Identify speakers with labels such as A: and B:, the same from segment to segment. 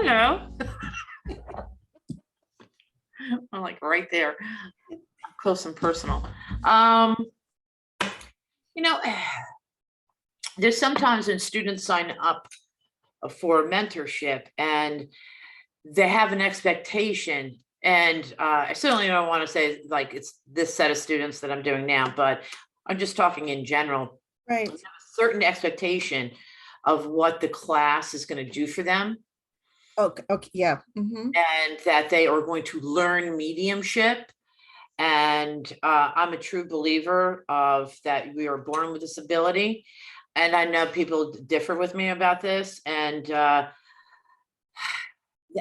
A: hello. I'm like right there, close and personal. You know, there's sometimes when students sign up for mentorship and they have an expectation, and I certainly don't want to say like it's this set of students that I'm doing now, but I'm just talking in general.
B: Right.
A: A certain expectation of what the class is going to do for them.
B: Okay. Okay. Yeah. Mm-hmm.
A: And that they are going to learn mediumship. And I'm a true believer of that we are born with this ability. And I know people differ with me about this. And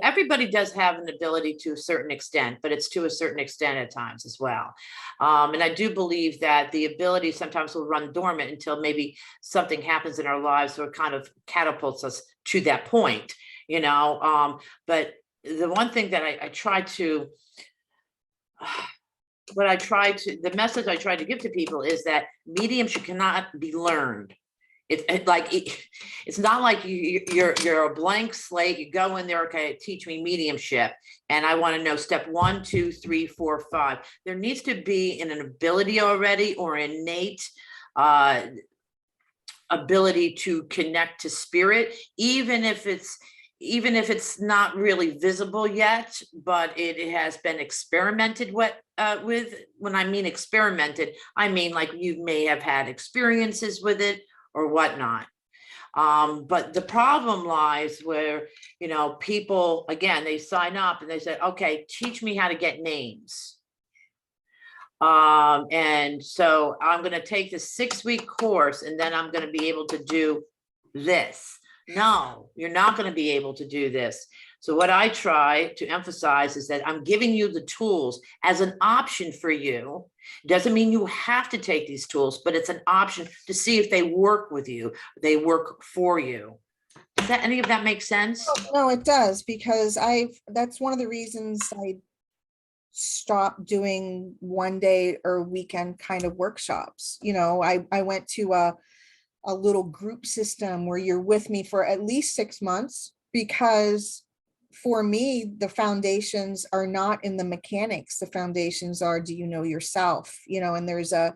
A: everybody does have an ability to a certain extent, but it's to a certain extent at times as well. And I do believe that the ability sometimes will run dormant until maybe something happens in our lives or kind of catapults us to that point, you know. But the one thing that I try to, the message I try to give to people is that mediumship cannot be learned. It's not like you're a blank slate. You go in there, okay, teach me mediumship, and I want to know step 1, 2, 3, 4, 5. There needs to be an ability already or innate ability to connect to spirit, even if it's not really visible yet, but it has been experimented with. When I mean experimented, I mean like you may have had experiences with it or whatnot. But the problem lies where, you know, people, again, they sign up and they say, okay, teach me how to get names. And so I'm going to take this 6-week course and then I'm going to be able to do this. No, you're not going to be able to do this. So what I try to emphasize is that I'm giving you the tools as an option for you. Doesn't mean you have to take these tools, but it's an option to see if they work with you, they work for you. Does that, any of that make sense?
B: No, it does, because that's one of the reasons I stopped doing one day or weekend kind of workshops. You know, I went to a little group system where you're with me for at least 6 months, because for me, the foundations are not in the mechanics. The foundations are, do you know yourself? You know, and there's an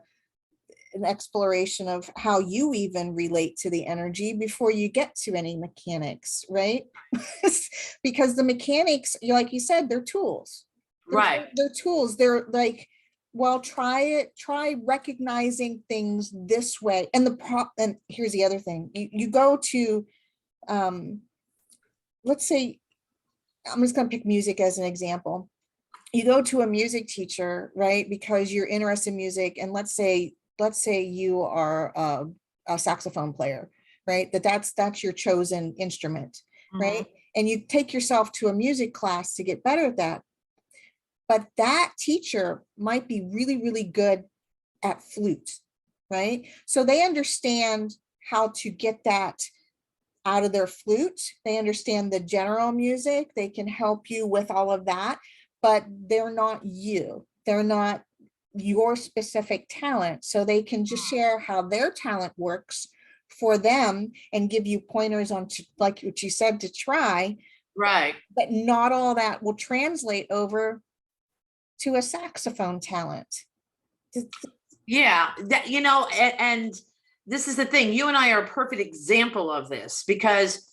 B: exploration of how you even relate to the energy before you get to any mechanics, right? Because the mechanics, like you said, they're tools.
A: Right.
B: They're tools. They're like, well, try recognizing things this way. And and here's the other thing. You go to, let's say, I'm just going to pick music as an example. You go to a music teacher, right? Because you're interested in music. And let's say you are a saxophone player, right? That's your chosen instrument, right? And you take yourself to a music class to get better at that. But that teacher might be really, really good at flute, right? So they understand how to get that out of their flute. They understand the general music. They can help you with all of that, but they're not you. They're not your specific talent. So they can just share how their talent works for them and give you pointers on, like what you said, to try.
A: Right.
B: But not all that will translate over to a saxophone talent.
A: Yeah, that, you know, and this is the thing, you and I are a perfect example of this, because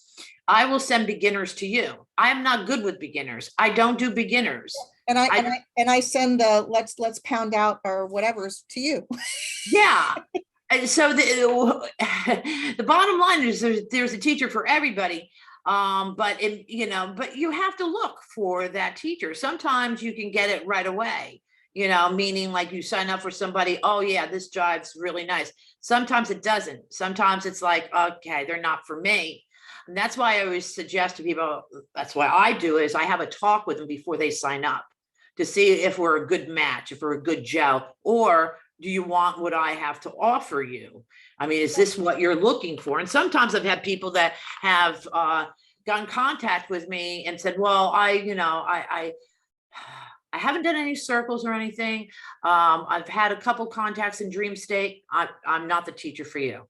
A: I will send beginners to you. I'm not good with beginners. I don't do beginners.
B: And I send let's pound out or whatever's to you.
A: Yeah. And so the bottom line is there's a teacher for everybody. But you have to look for that teacher. Sometimes you can get it right away, you know, meaning like you sign up for somebody, oh yeah, this jive's really nice. Sometimes it doesn't. Sometimes it's like, okay, they're not for me. And that's why I always suggest to people, that's why I do is I have a talk with them before they sign up to see if we're a good match, if we're a good gel, or do you want what I have to offer you? I mean, is this what you're looking for? And sometimes I've had people that have got in contact with me and said, well, I haven't done any circles or anything. I've had a couple contacts in dream state. I'm not the teacher for you.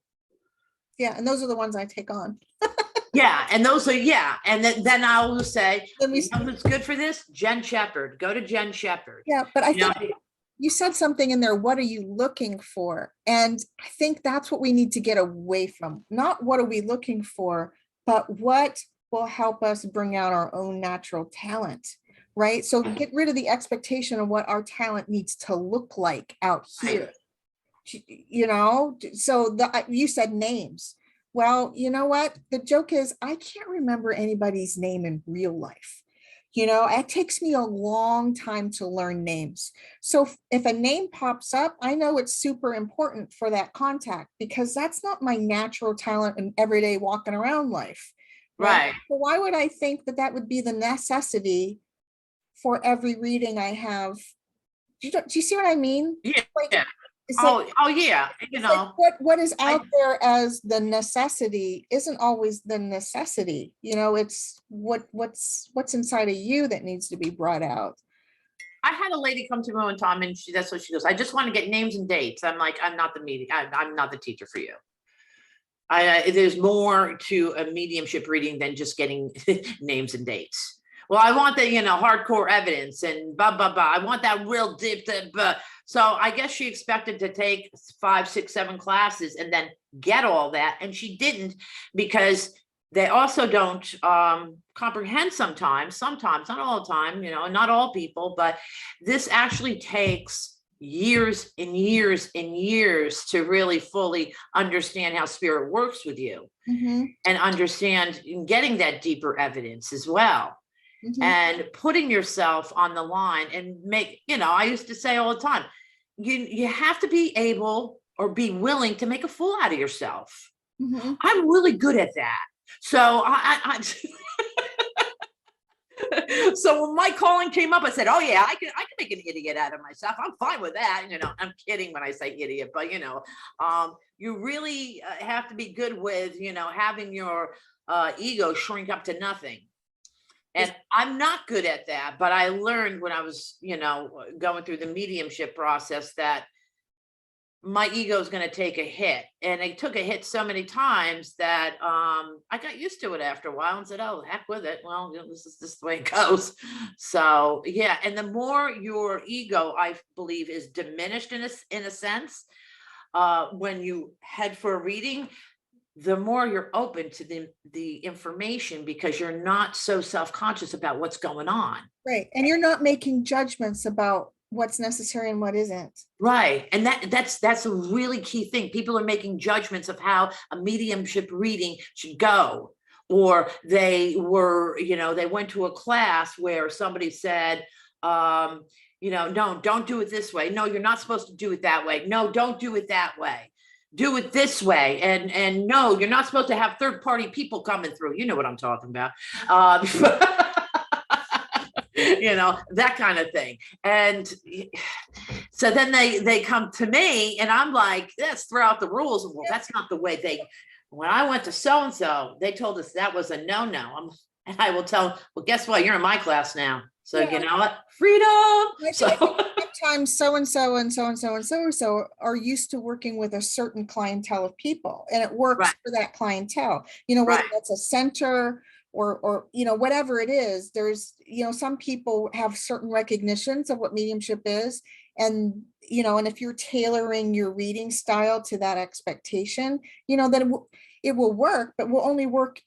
B: Yeah, and those are the ones I take on.
A: Yeah, and those are, yeah, and then I'll just say,
B: Then we,
A: you know who's good for this? Jen Shepherd. Go to Jen Shepherd.
B: yeah, but I
A: You know,
B: think you said something in there. What are you looking for? And I think that's what we need to get away from. Not what are we looking for, but what will help us bring out our own natural talent, right? So get rid of the expectation of what our talent needs to look like out here. You know, so you said names. Well, you know what? The joke is I can't remember anybody's name in real life. You know, it takes me a long time to learn names. So if a name pops up, I know it's super important for that contact because that's not my natural talent in everyday walking around life.
A: right.
B: So why would I think that that would be the necessity for every reading I have? Do you see what I mean?
A: Yeah.
B: Like,
A: Yeah.
B: it's like,
A: Oh yeah. You
B: it's like
A: know,
B: what is out there as the necessity isn't always the necessity. You know, it's what's inside of you that needs to be brought out.
A: I had a lady come to me one time, and that's what she goes. I just want to get names and dates. I'm like, I'm not the meeting. I'm not the teacher for you. There's more to a mediumship reading than just getting names and dates. Well, I want the, hardcore evidence and blah, blah, blah. I want that real deep. So I guess she expected to take 5, 6, 7 classes and then get all that. And she didn't, because they also don't comprehend sometimes, not all the time, not all people, but this actually takes years and years and years to really fully understand how spirit works with you, and understand getting that deeper evidence as well. And putting yourself on the line and I used to say all the time, you have to be able or be willing to make a fool out of yourself. I'm really good at that. So so when my calling came up, I said, oh yeah, I can make an idiot out of myself. I'm fine with that. I'm kidding when I say idiot, but you really have to be good with, having your ego shrink up to nothing. And I'm not good at that, but I learned when I was, going through the mediumship process that my ego is going to take a hit. And it took a hit so many times that I got used to it after a while and said, oh, heck with it. Well, this is just the way it goes. So, yeah. And the more your ego, I believe, is diminished in a sense, when you head for a reading, the more you're open to the information, because you're not so self-conscious about what's going on.
B: Right. And you're not making judgments about what's necessary and what isn't.
A: Right. And that's a really key thing. People are making judgments of how a mediumship reading should go. Or they went to a class where somebody said, no, don't do it this way. No, you're not supposed to do it that way. No, don't do it that way. Do it this way. And no, you're not supposed to have third-party people coming through. You know what I'm talking about. That kind of thing. And so then they come to me and I'm like, let's throw out the rules. Well, that's not the way when I went to so-and-so, they told us that was a no-no. And I will tell them, well, guess what? You're in my class now. So you know what? Freedom. So
B: sometimes so-and-so and so-and-so and so-and-so are used to working with a certain clientele of people, and it works for that clientele, whether that's a center or whatever it is. There's, some people have certain recognitions of what mediumship is. And, and if you're tailoring your reading style to that expectation, then it will work, but will only work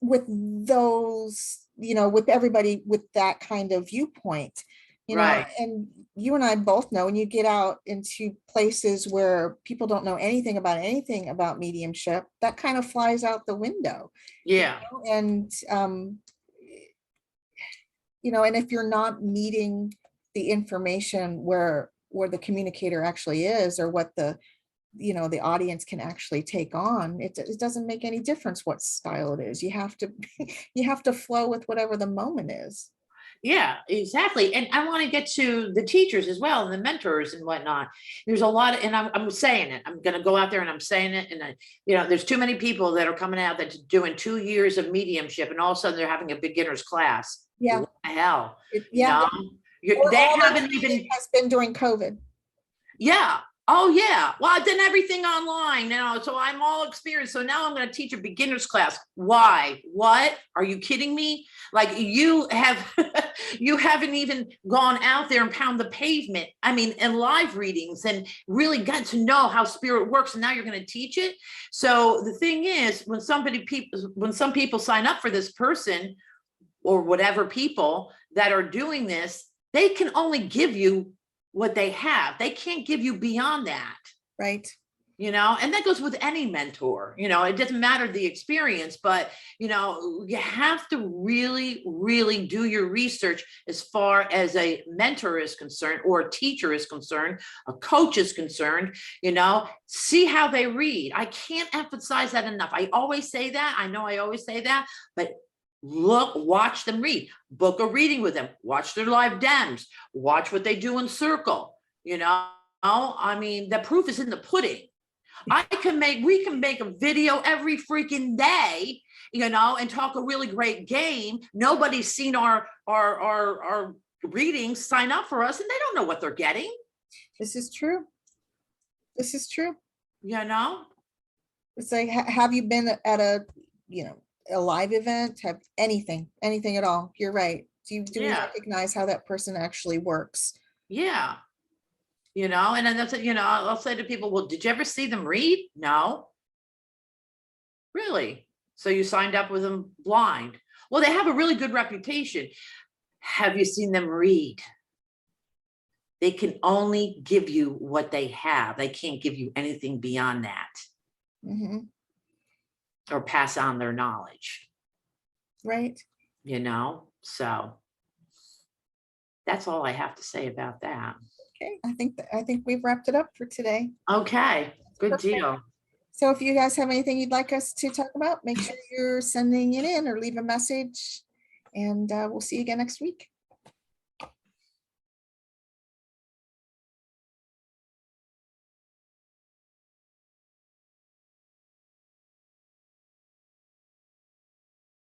B: with those, with everybody with that kind of viewpoint, and you and I both know when you get out into places where people don't know anything about mediumship, that kind of flies out the window.
A: Yeah.
B: And, and if you're not meeting the information where the communicator actually is, or what the audience can actually take on, it doesn't make any difference what style it is. You have to flow with whatever the moment is.
A: Yeah, exactly. And I want to get to the teachers as well, and the mentors and whatnot. There's a lot of, and I'm saying it, I'm going to go out there and I'm saying it. And there's too many people that are coming out that's doing 2 years of mediumship, and all of a sudden they're having a beginner's class.
B: Yeah.
A: What the hell?
B: Yeah.
A: They haven't even
B: has been during COVID.
A: Yeah. Oh, yeah. Well, I've done everything online now, so I'm all experienced. So now I'm going to teach a beginner's class. Why? What? Are you kidding me? Like you have, you haven't even gone out there and pound the pavement. I mean, in live readings and really got to know how spirit works. And now you're going to teach it. So the thing is, when some people sign up for this person or whatever people that are doing this, they can only give you what they have. They can't give you beyond that,
B: Right.
A: you know, and that goes with any mentor, you know, it doesn't matter the experience, but, you know, you have to really, really do your research as far as a mentor is concerned, or a teacher is concerned, a coach is concerned, you know, see how they read. I can't emphasize that enough. I always say that. I know I always say that, but watch them read, book a reading with them, watch their live dems, watch what they do in circle, you know. I mean, the proof is in the pudding. We can make a video every freaking day, you know, and talk a really great game. Nobody's seen our readings, sign up for us, and they don't know what they're getting.
B: This is true. This is true.
A: You know,
B: It's like, have you been at a, a live event? Have anything at all? You're right. Do we
A: Yeah.
B: recognize how that person actually works?
A: Yeah. You know, and then that's it, you know, I'll say to people, well, did you ever see them read? No. Really? So you signed up with them blind? Well, they have a really good reputation. Have you seen them read? They can only give you what they have. They can't give you anything beyond that.
B: Mm-hmm.
A: Or pass on their knowledge.
B: Right.
A: You know, so that's all I have to say about that.
B: Okay, I think we've wrapped it up for today.
A: Okay, good
B: Perfect.
A: deal.
B: So if you guys have anything you'd like us to talk about, make sure you're sending it in or leave a message, and we'll see you again next week.